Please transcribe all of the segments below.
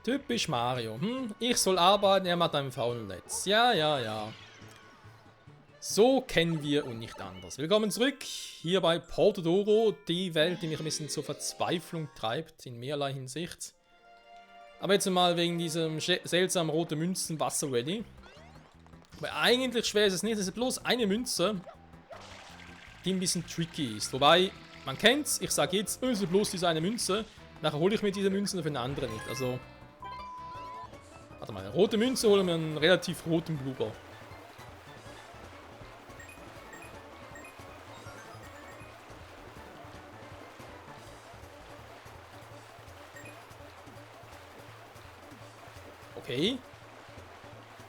Typisch Mario. Ich soll arbeiten, er macht ein faulen Netz. Ja, ja, ja. So kennen wir und nicht anders. Willkommen zurück hier bei Portodoro, die Welt, die mich ein bisschen zur Verzweiflung treibt, in mehrerlei Hinsicht. Aber jetzt mal wegen diesem seltsamen roten Münzen Wasser ready. Weil eigentlich schwer ist es nicht, es ist bloß eine Münze, die ein bisschen tricky ist. Wobei, man kennt's, ich sage jetzt, es ist bloß diese eine Münze. Nachher hole ich mir diese Münzen für eine andere nicht. Also, warte mal, eine rote Münze holen wir einen relativ roten Blooper. Okay.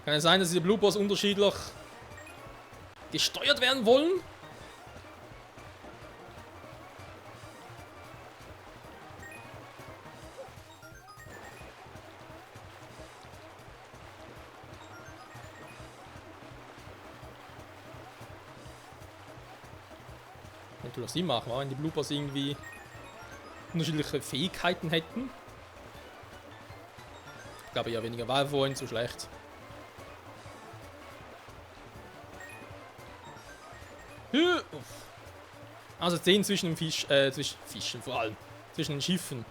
Kann es sein, dass diese Bloopers unterschiedlich gesteuert werden wollen? Könnte das Sinn machen, wenn die Bloopers irgendwie unterschiedliche Fähigkeiten hätten. Ich glaube ja weniger war vorhin zu schlecht. Also 10 zwischen den zwischen Fischen vor allem. Zwischen den Schiffen.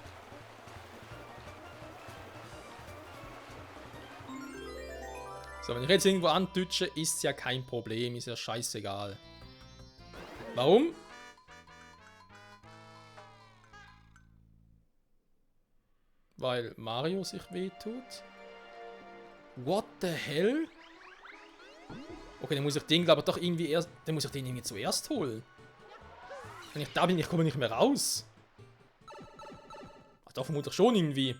So, wenn ich jetzt irgendwo antütsche, ist ja kein Problem, ist ja scheißegal. Warum? Weil Mario sich wehtut. What the hell? Okay, dann muss ich den, glaube ich, doch irgendwie erst. Dann muss ich den irgendwie zuerst holen. Wenn ich da bin, ich komme nicht mehr raus. Ach, da vermutlich schon irgendwie.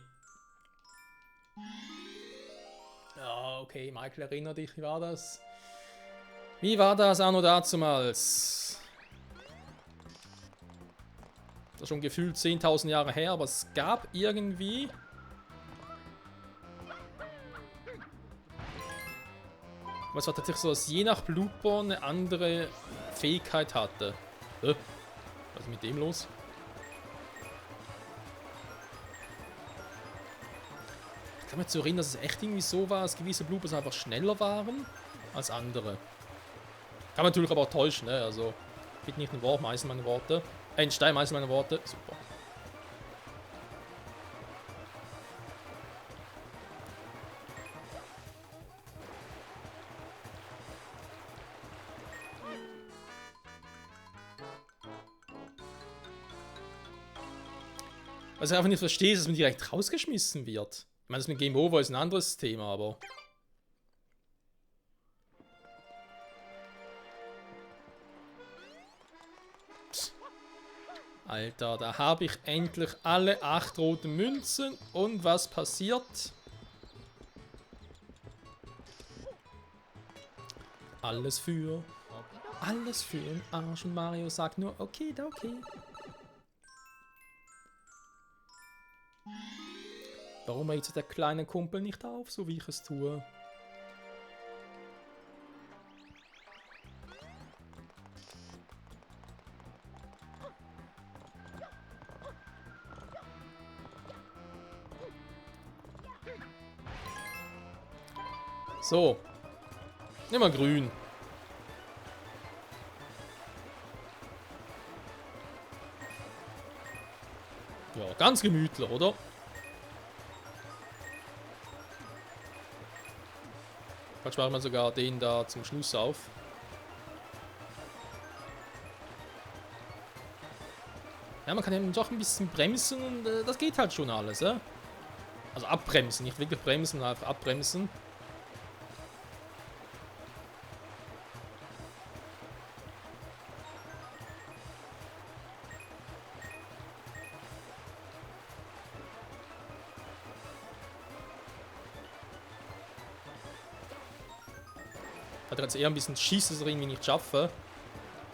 Ja, okay, Michael, erinnere dich, wie war das? Wie war das anno dazumals? Das ist schon gefühlt 10.000 Jahre her, aber es gab irgendwie... Was war tatsächlich so, dass je nach Blooper eine andere Fähigkeit hatte. Was ist mit dem los? Ich kann mich zu erinnern, dass es echt irgendwie so war, dass gewisse Bloopers einfach schneller waren als andere. Kann man natürlich aber auch täuschen, ne? Also, bitte nicht ein Wort, meißel meine Worte. Ein Stein, meißel meine Worte. Super. Was ich einfach nicht verstehe, ist, dass man direkt rausgeschmissen wird. Ich meine, das mit Game Over ist ein anderes Thema, aber... Psst. Alter, da habe ich endlich alle 8 roten Münzen. Und was passiert? Alles für den Arsch. Und Mario sagt nur, okay, okay. Warum regt sich der kleine Kumpel nicht auf, so wie ich es tue? So. Nimm mal grün. Ja, ganz gemütlich, oder? Vielleicht machen wir sogar den da zum Schluss auf. Ja, man kann eben doch ein bisschen bremsen und das geht halt schon alles, ja? Also abbremsen, nicht wirklich bremsen, einfach abbremsen. Ich hatte jetzt eher ein bisschen Schiss, dass ich irgendwie nicht schaffe.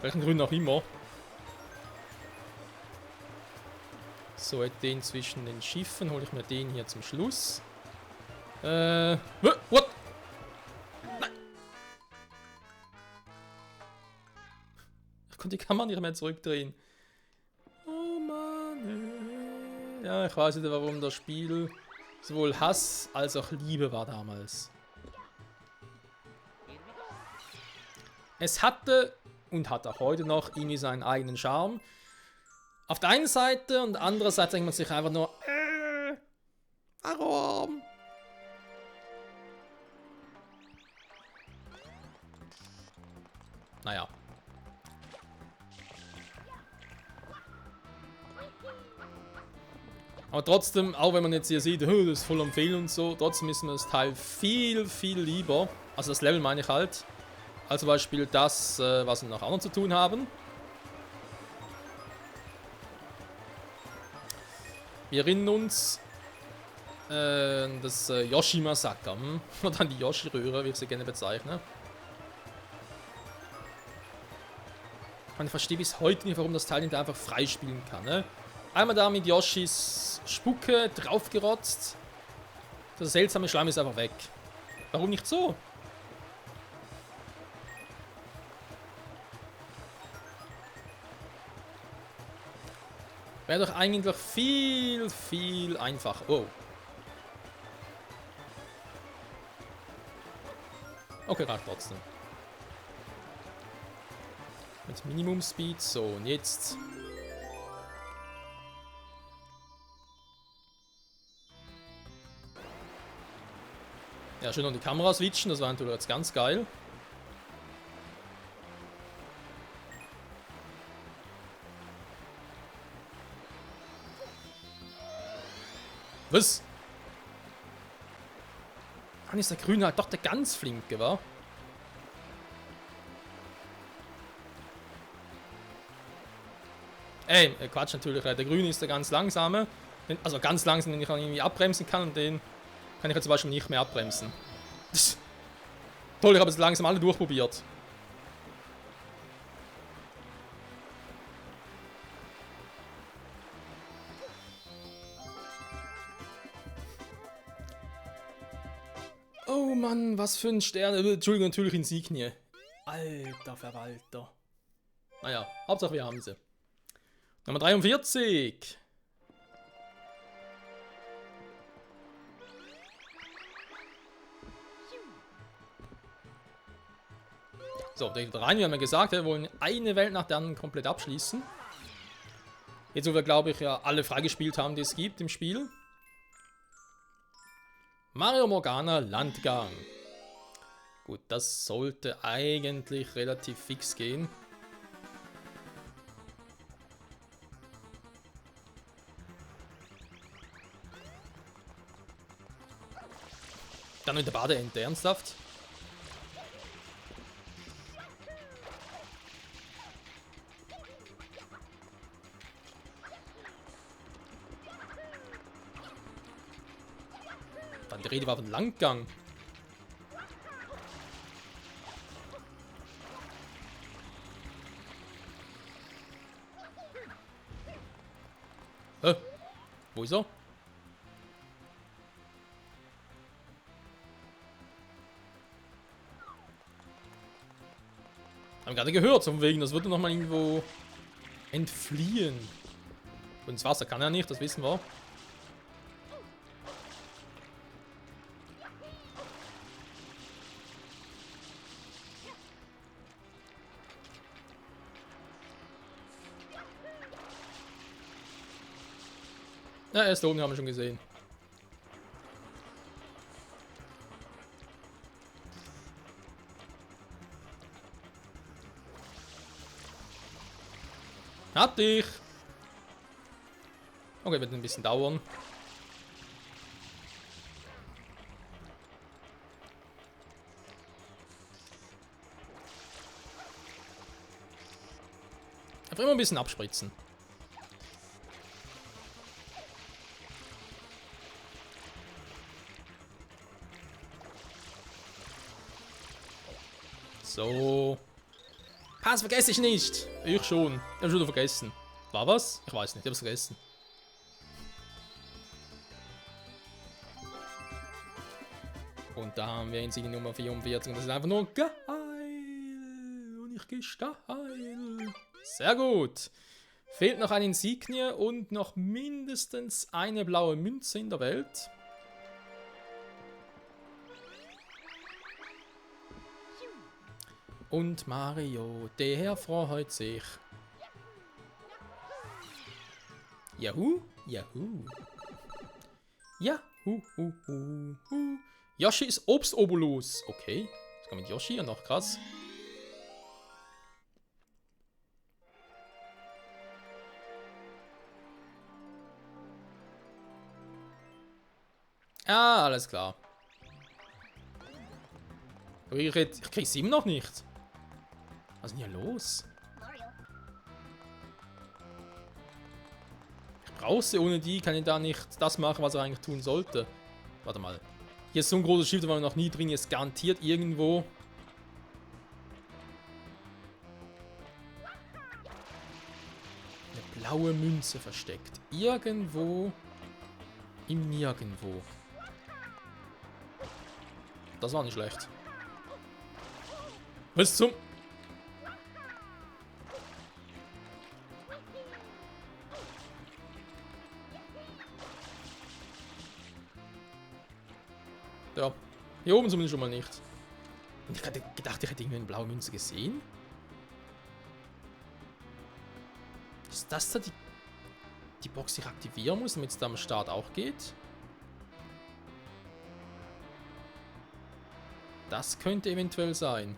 Welchen Gründen auch immer. So, den zwischen den Schiffen hole ich mir den hier zum Schluss. What? Nein! Ich konnte die Kamera nicht mehr zurückdrehen. Oh Mann. Ja, ich weiß nicht, warum das Spiel sowohl Hass als auch Liebe war damals. Es hatte und hat auch heute noch irgendwie seinen eigenen Charme. Auf der einen Seite und andererseits denkt man sich einfach nur, warum? Naja. Aber trotzdem, auch wenn man jetzt hier sieht, das ist voll am Fehlen und so, trotzdem ist mir das Teil viel, viel lieber. Also das Level meine ich halt. Als zum Beispiel das, was wir noch anderen zu tun haben. Wir erinnern uns das Yoshi-Massaker. Oder dann die Yoshi-Röhre, wie ich sie gerne bezeichne. Man versteht bis heute nicht, warum das Teil nicht einfach freispielen kann. Ne? Einmal da mit Yoshis Spucke draufgerotzt. Das seltsame Schleim ist einfach weg. Warum nicht so? Wäre doch eigentlich viel, viel einfacher. Oh. Okay, reicht trotzdem. Mit Minimum Speed. So, und jetzt. Ja, schön an die Kamera switchen. Das war natürlich jetzt ganz geil. Was? Dann ist der Grüne halt doch der ganz Flinke, wa? Quatsch natürlich. Der Grüne ist der ganz langsame. Also ganz langsam, den ich irgendwie abbremsen kann und den kann ich jetzt zum Beispiel nicht mehr abbremsen. Toll, ich habe es langsam alle durchprobiert. Oh Mann, was für ein Stern. Entschuldigung, natürlich Insignie. Alter Verwalter. Naja, Hauptsache wir haben sie. Nummer 43. So, direkt rein. Wir haben ja gesagt, wir wollen eine Welt nach der anderen komplett abschließen. Jetzt, wo wir, glaube ich, ja alle freigespielt haben, die es gibt im Spiel. Mario Morgana Landgang. Gut, das sollte eigentlich relativ fix gehen. Dann mit der Badeente, ernsthaft? Dann die Rede war von Landgang. Wo ist er? Haben gerade gehört, von wegen, das würde noch mal irgendwo entfliehen. Und ins Wasser kann er nicht, das wissen wir. Ja, er ist da oben, haben wir schon gesehen. Hab dich! Okay, wird ein bisschen dauern. Einfach immer ein bisschen abspritzen. So. Pass vergesse ich nicht. Ich schon. Ich habe schon vergessen. War was? Ich weiß nicht. Ich habe es vergessen. Und da haben wir Insigne Nummer 44. Und das ist einfach nur geil. Und ich gehe steil. Sehr gut. Fehlt noch eine Insignie und noch mindestens eine blaue Münze in der Welt. Und Mario, der Herr freut sich. Juhu, juhu. Juhu, hu, hu, hu. Yoshi ist Obstobolus. Okay, was kommt mit Yoshi? Ja, noch krass. Ah, alles klar. Aber ich krieg's immer noch nicht. Was ist denn hier los? Ich brauche sie, ohne die kann ich da nicht das machen, was er eigentlich tun sollte. Warte mal. Hier ist so ein großes Schild, da war noch nie drin, ist garantiert irgendwo. Eine blaue Münze versteckt. Irgendwo im Nirgendwo. Das war nicht schlecht. Was zum... Ja, hier oben zumindest schon mal nicht. Und ich hatte gedacht, ich hätte irgendwie eine blaue Münze gesehen. Ist das da die Box, die ich aktivieren muss, damit es da am Start auch geht? Das könnte eventuell sein.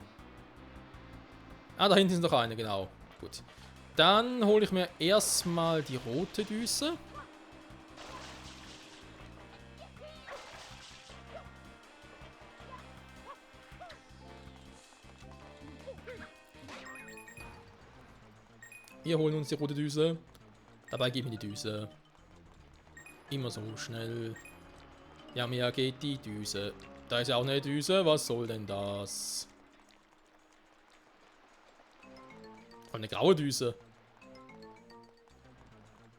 Ah, da hinten ist noch eine, genau. Gut. Dann hole ich mir erstmal die rote Düse. Wir holen uns die rote Düse. Dabei geben wir die Düse. Immer so schnell. Ja, mehr geht die Düse. Da ist ja auch eine Düse. Was soll denn das? Eine graue Düse.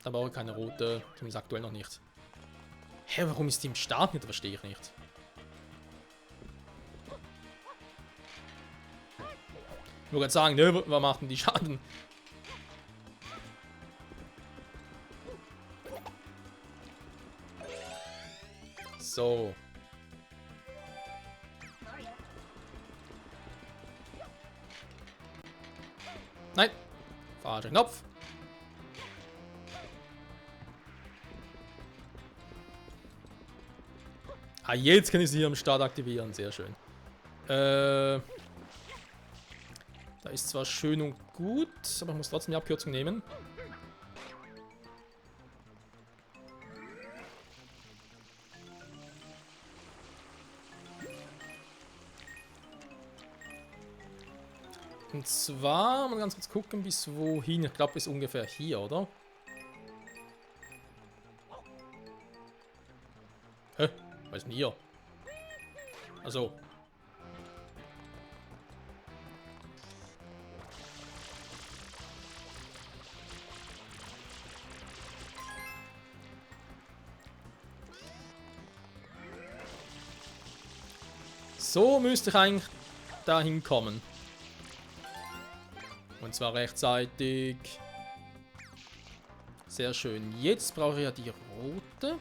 Da brauche ich keine rote. Zumindest aktuell noch nicht. Hä, warum ist die im Start nicht? Das verstehe ich nicht. Ich wollte gerade sagen, ne, was macht denn die Schaden? So. Nein. Falscher Knopf. Ah, jetzt kann ich sie hier am Start aktivieren. Sehr schön. Da ist zwar schön und gut, aber ich muss trotzdem die Abkürzung nehmen. Und zwar, mal ganz kurz gucken, bis wohin. Ich glaube, bis ungefähr hier, oder? Hä? Was ist denn hier? Also. So müsste ich eigentlich dahin kommen. Und zwar rechtzeitig. Sehr schön. Jetzt brauche ich ja die rote.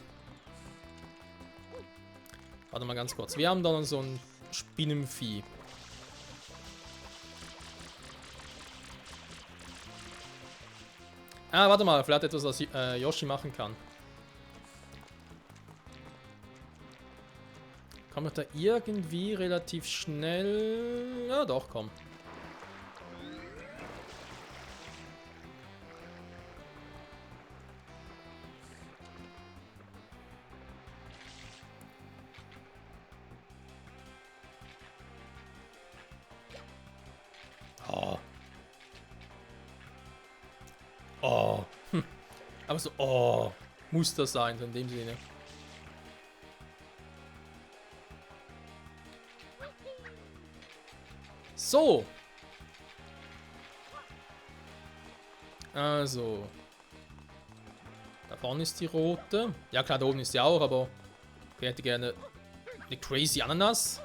Warte mal ganz kurz. Wir haben da noch so ein Spinnenvieh. Ah, warte mal. Vielleicht etwas, was Yoshi machen kann. Kann man da irgendwie relativ schnell... Ja, doch, komm. Oh. Oh. Hm. Aber so, oh. Muss das sein, so in dem Sinne. So. Also. Da vorne ist die rote. Ja klar, da oben ist sie auch, aber ich hätte gerne eine Crazy Ananas.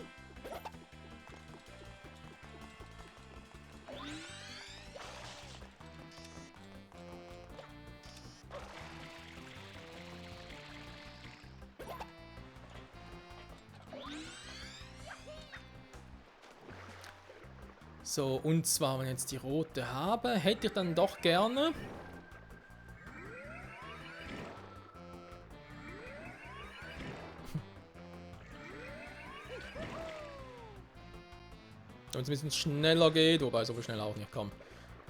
So, und zwar, wenn ich jetzt die rote habe, hätte ich dann doch gerne... Damit es ein bisschen schneller geht, wobei so schnell auch nicht kommt.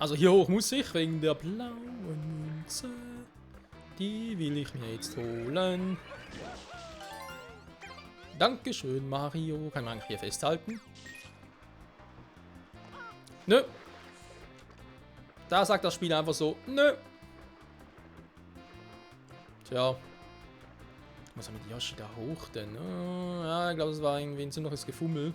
Also hier hoch muss ich, wegen der blauen Münze. Die will ich mir jetzt holen. Dankeschön, Mario. Kann man hier festhalten? Nö. Da sagt das Spiel einfach so, nö. Tja. Was mit Yoshi da hoch denn? Ja, ich glaube, es war irgendwie ein ziemliches Gefummel.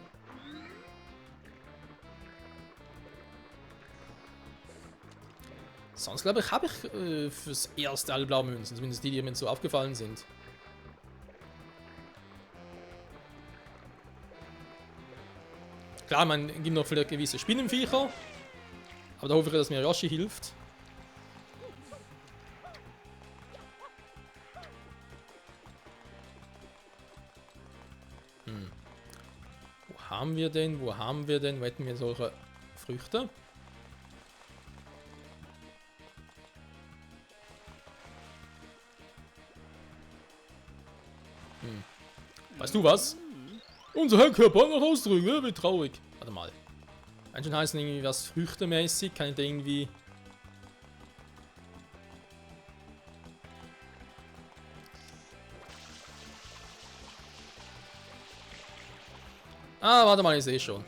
Sonst glaube ich, habe ich fürs erste alle blauen Münzen. Zumindest die, die mir so aufgefallen sind. Klar, man gibt noch vielleicht gewisse Spinnenviecher. Aber da hoffe ich, dass mir Yoshi hilft. Wo haben wir denn? Wo haben wir denn? Wo hätten wir solche Früchte? Weißt du was? Unser Herr Körper noch ausdrücken, wie traurig. Warte mal. Anscheinend heißen irgendwie was früchtemäßig. Kann ich da irgendwie... Ah, warte mal, ich sehe schon.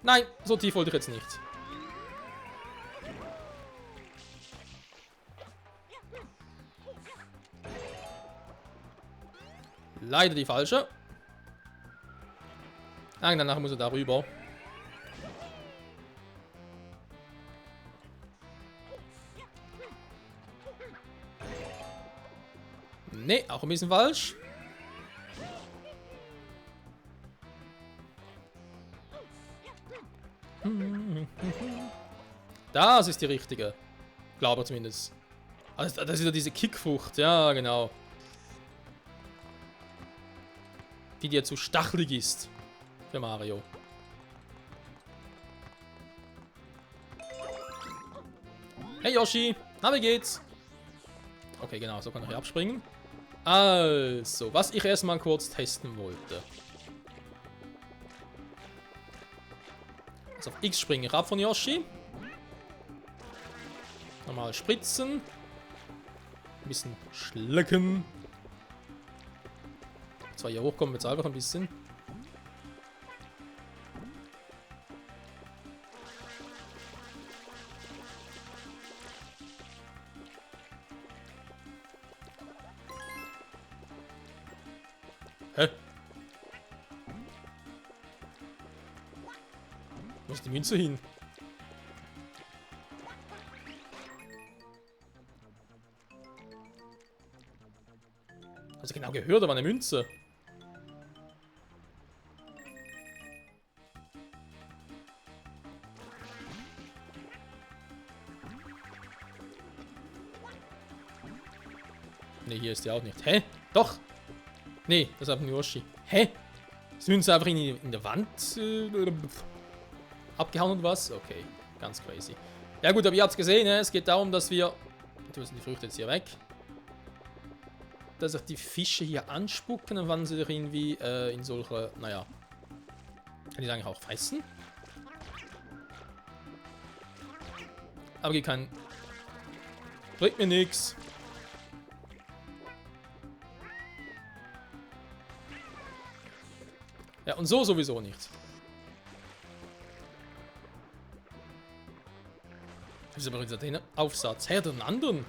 Nein, so tief wollte ich jetzt nicht. Leider die falsche. Nein, danach muss er darüber. Ne, auch ein bisschen falsch. Das ist die richtige. Glaube zumindest. Also, das ist ja diese Kickfrucht. Ja, genau. Die dir zu stachelig ist. Für Mario. Hey Yoshi. Na, wie geht's? Okay, genau. So kann ich hier abspringen. Also, was ich erstmal kurz testen wollte. Also auf X springe ich ab von Yoshi. Nochmal spritzen. Ein bisschen schlecken. Zwar hier hochkommen wir jetzt einfach ein bisschen. Hä? Wo ist die Münze hin? Hast du genau gehört, da war eine Münze. Ne, hier ist die auch nicht. Hä? Doch! Ne, das ist einfach nur Yoshi. Hä? Ist die Münze einfach in der Wand abgehauen und was? Okay, ganz crazy. Ja gut, aber ihr habt es gesehen, ne? Es geht darum, dass wir... Du sind die Früchte jetzt hier weg. Dass sich die Fische hier anspucken und wann sie doch irgendwie in solche... Naja. Kann ich eigentlich auch fressen? Aber geht kein... Bringt mir nichts. Ja, und so sowieso nicht. Das ist aber wieder den Aufsatz. Hey, den anderen.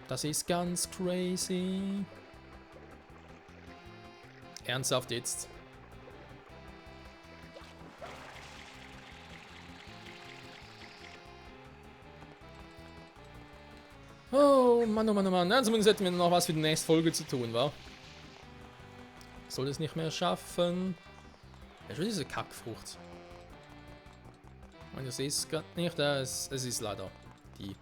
Das ist ganz crazy. Ernsthaft jetzt. Oh Mann, oh Mann, oh Mann. Ja, zumindest hätten wir noch was für die nächste Folge zu tun, wa? Soll es nicht mehr schaffen. Ja, schon diese Kackfrucht. Und das ist gerade nicht, es ist leider die.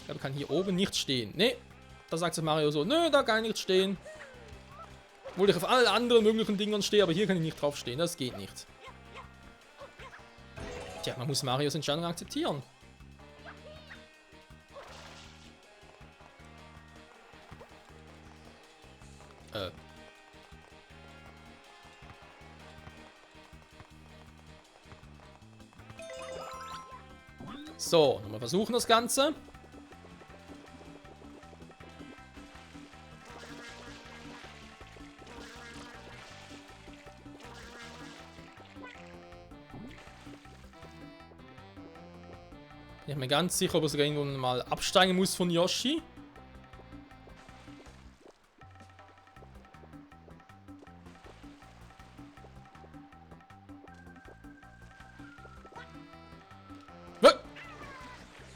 Ich glaube, kann hier oben nicht stehen. Ne, da sagt sich Mario so, nö, da kann ich nicht stehen. Obwohl ich auf allen anderen möglichen Dingern stehe, aber hier kann ich nicht drauf stehen. Das geht nicht. Tja, man muss Marios Entscheidung akzeptieren. So, nochmal versuchen das Ganze. Ich bin mir ganz sicher, ob er sogar irgendwann mal absteigen muss von Yoshi.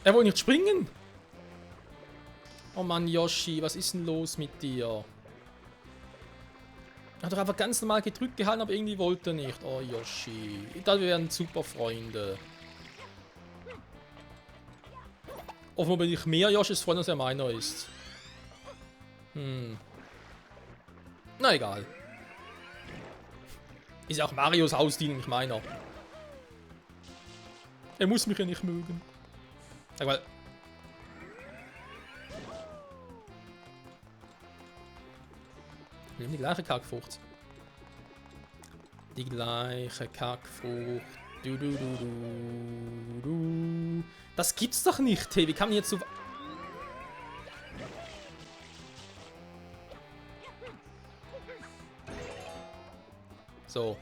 Er will nicht springen. Oh Mann, Yoshi, was ist denn los mit dir? Er hat doch einfach ganz normal gedrückt gehalten, aber irgendwie wollte er nicht. Oh, Yoshi. Ich dachte, wir wären super Freunde. Offenbar bin ich mehr Yoshis Freund, als er meiner ist. Na egal. Ist ja auch Marios Haustier, nicht meiner. Er muss mich ja nicht mögen. Sag mal. Wir nehmen die gleiche Kackfrucht. Die gleiche Kackfrucht. Du. Das gibt's doch nicht, hey. Wie kann man jetzt so... So.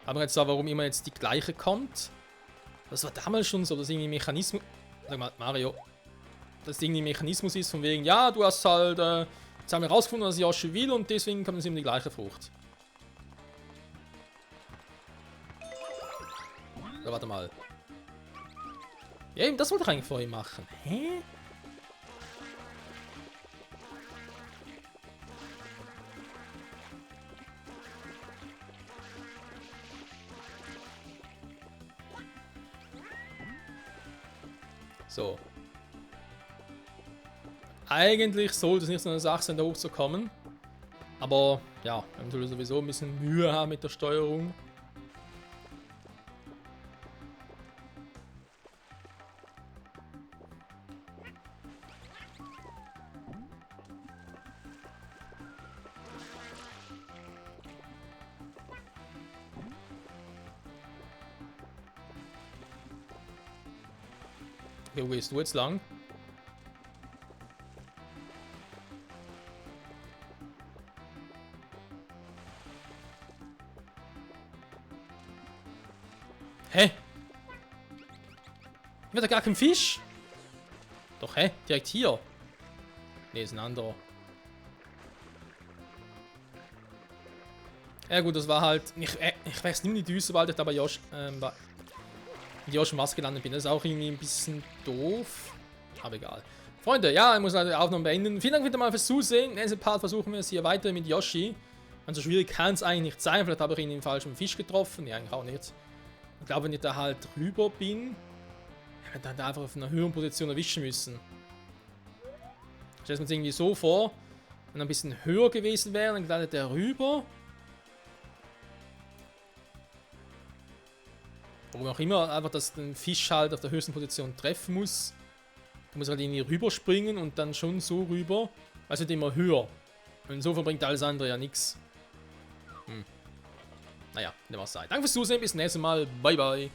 Aber jetzt da, warum immer jetzt die gleiche kommt. Das war damals schon so, dass irgendwie Mechanismus... Sag mal, Mario. Dass irgendwie Mechanismus ist von wegen, ja, du hast halt... jetzt haben wir rausgefunden, was Yoshi will und deswegen kommt es ihm die gleiche Frucht. So, warte mal. Ja, eben, das wollte ich eigentlich vorhin machen. Hä? So. Eigentlich sollte es nicht so eine Sache sein, da hochzukommen. Aber ja, wir haben sowieso ein bisschen Mühe haben mit der Steuerung. Okay, wo gehst du jetzt lang? Hä? Wird da gar kein Fisch? Doch, hä? Direkt hier. Ne, ist ein anderer. Ja gut, das war halt... Ich weiß nicht, die Düse, weil ich da bei Josh... mit Yoshi Maske gelandet bin. Das ist auch irgendwie ein bisschen doof. Aber egal. Freunde, ja, ich muss halt die Aufnahme beenden. Vielen Dank wieder mal fürs Zusehen. In diesem Part versuchen wir es hier weiter mit Yoshi. Also schwierig kann es eigentlich nicht sein. Vielleicht habe ich ihn im falschen Fisch getroffen. Nee, eigentlich auch nicht. Ich glaube, wenn ich da halt rüber bin, hätte ich dann einfach auf einer höheren Position erwischen müssen. Ich stelle es mir jetzt irgendwie so vor, wenn er ein bisschen höher gewesen wäre, dann gleitet er rüber. Warum auch immer, einfach, dass den Fisch halt auf der höchsten Position treffen muss. Du musst halt irgendwie rüberspringen und dann schon so rüber. Also halt immer höher. Und insofern bringt alles andere ja nichts. Naja, dem was sei. Danke fürs Zusehen, bis zum nächsten Mal. Bye, bye.